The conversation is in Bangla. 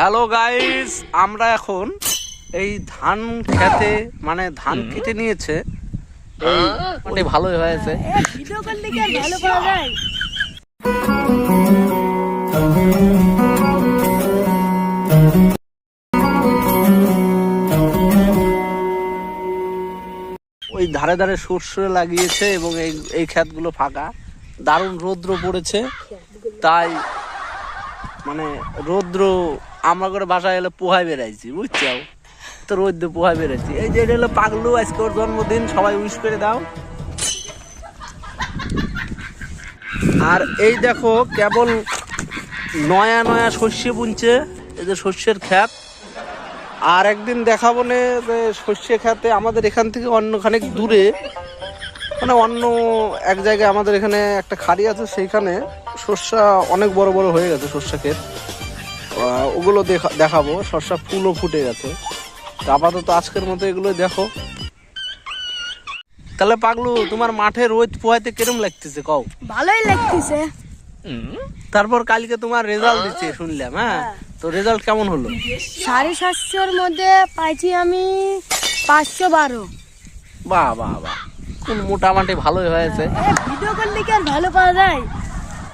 হ্যালো গাইস, আমরা এখন এই ধান খেতে মানে ধান কেটে নিয়েছে, এই ভালোই হয়েছে। ভিডিও করলে কি আর ভালো করা যায়? ওই ধারে ধারে সর্ষে লাগিয়েছে এবং এই ক্ষেতগুলো ফাঁকা, দারুণ রৌদ্র পড়েছে, তাই মানে রৌদ্র আমরা করে বাসায় এলে পোহায় বেড়াইছি, বুঝছো তো, রৌদ্র পোহায় বেড়াইছি। এই যে এটা হলো পাগলু, আজকে ওর জন্মদিন, সবাই উইশ করে দাও। আর এই দেখো কেবল নয়া নয়া শস্য বুনছে, এই যে শস্যের ক্ষেত। আর একদিন দেখাবো না যে শস্য খেতে আমাদের এখান থেকে অন্য খানিক দূরে, মানে অন্য এক জায়গায় আমাদের এখানে একটা খাড়ি আছে, সেইখানে শস্যা অনেক বড় বড় হয়ে গেছে শস্যা ক্ষেত, ওগুলো দেখাবো। শস্যা ফুলও ফুটে গেছে। আপাতত আজকের মতো এগুলো দেখো। তাহলে পাগলু, তোমার মাঠে রোদ পোহাইতে কিরম লাগতেছে কও? ভালোই লাগতেছে। তারপর কালকে তোমার রেজাল্ট দিচ্ছে শুনলাম, হ্যাঁ, তো রেজাল্ট কেমন হলো? 750-র মধ্যে পাইছি আমি 512। বাহ বাহ বাহ, কোন মোটামুটি ভালোই হয়েছে। ভিডিও করলে কি আর ভালো করা যায়?